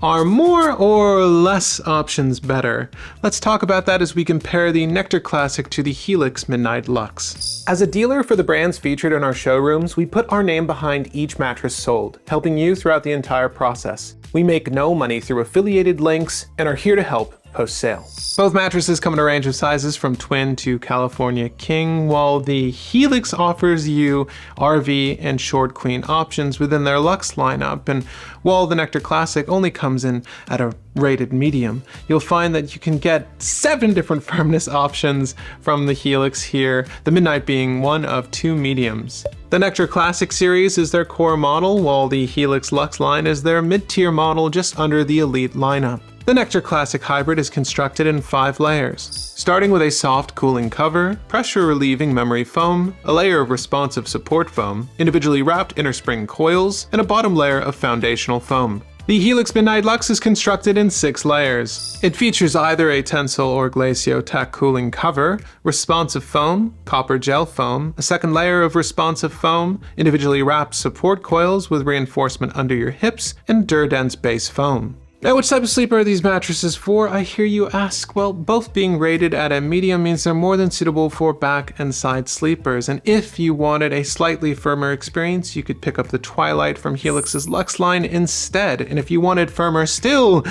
Are more or less options better? Let's talk about that as we compare the Nectar Classic to the Helix Midnight Luxe. As a dealer for the brands featured in our showrooms, we put our name behind each mattress sold, helping you throughout the entire process. We make no money through affiliated links and are here to help post-sale. Both mattresses come in a range of sizes from twin to California king, while the Helix offers you RV and short queen options within their Luxe lineup, and while the Nectar Classic only comes in at a rated medium, you'll find that you can get 7 different firmness options from the Helix here, the Midnight being one of 2 mediums. The Nectar Classic series is their core model, while the Helix Luxe line is their mid-tier model just under the Elite lineup. The Nectar Classic Hybrid is constructed in 5 layers, starting with a soft cooling cover, pressure-relieving memory foam, a layer of responsive support foam, individually wrapped inner spring coils, and a bottom layer of foundational foam. The Helix Midnight Luxe is constructed in 6 layers. It features either a Tencel or Glacio Tack cooling cover, responsive foam, copper gel foam, a second layer of responsive foam, individually wrapped support coils with reinforcement under your hips, and Durdense base foam. Now, which type of sleeper are these mattresses for, I hear you ask? Well, both being rated at a medium means they're more than suitable for back and side sleepers, and if you wanted a slightly firmer experience, you could pick up the Twilight from Helix's Luxe line instead, and if you wanted firmer still,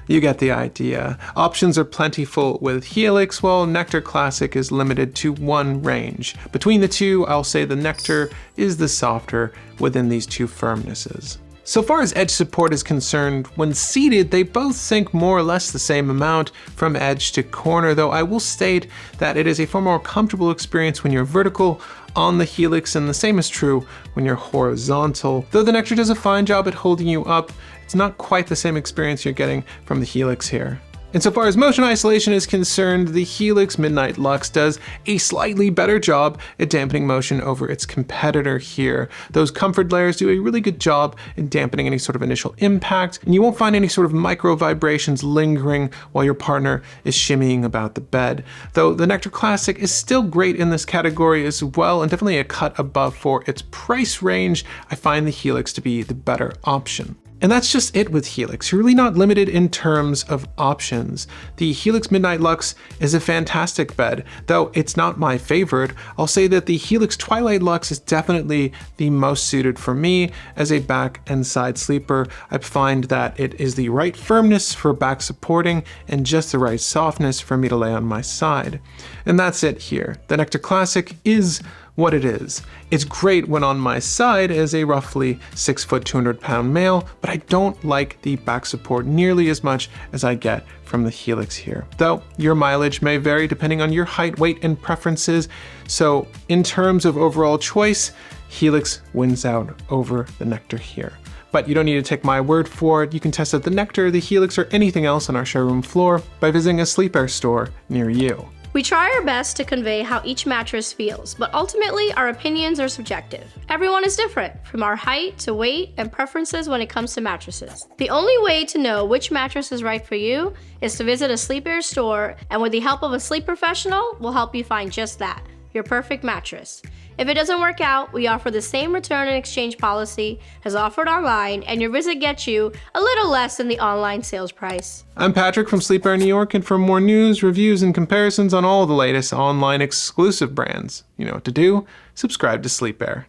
you get the idea. Options are plentiful with Helix, while Nectar Classic is limited to 1 range. Between the two, I'll say the Nectar is the softer within these 2 firmnesses. So far as edge support is concerned, when seated, they both sink more or less the same amount from edge to corner, though I will state that it is a far more comfortable experience when you're vertical on the Helix, and the same is true when you're horizontal. Though the Nectar does a fine job at holding you up, it's not quite the same experience you're getting from the Helix here. Insofar as motion isolation is concerned, the Helix Midnight Luxe does a slightly better job at dampening motion over its competitor here. Those comfort layers do a really good job in dampening any sort of initial impact, and you won't find any sort of micro vibrations lingering while your partner is shimmying about the bed. Though the Nectar Classic is still great in this category as well, and definitely a cut above for its price range, I find the Helix to be the better option. And that's just it with Helix. You're really not limited in terms of options. The Helix Midnight Luxe is a fantastic bed, though it's not my favorite. I'll say that the Helix Twilight Luxe is definitely the most suited for me as a back and side sleeper. I find that it is the right firmness for back supporting and just the right softness for me to lay on my side. And that's it here. The Nectar Classic is what it is. It's great when on my side as a roughly 6 foot 200 pound male, but I don't like the back support nearly as much as I get from the Helix here. Though your mileage may vary depending on your height, weight, and preferences. So in terms of overall choice, Helix wins out over the Nectar here. But you don't need to take my word for it. You can test out the Nectar, the Helix, or anything else on our showroom floor by visiting a SleePare store near you. We try our best to convey how each mattress feels, but ultimately our opinions are subjective. Everyone is different, from our height to weight and preferences when it comes to mattresses. The only way to know which mattress is right for you is to visit a SleePare store, and with the help of a sleep professional, we'll help you find just that, your perfect mattress. If it doesn't work out, we offer the same return and exchange policy as offered online, and your visit gets you a little less than the online sales price. I'm Patrick from SleePare New York, and for more news, reviews, and comparisons on all the latest online exclusive brands, you know what to do. Subscribe to SleePare.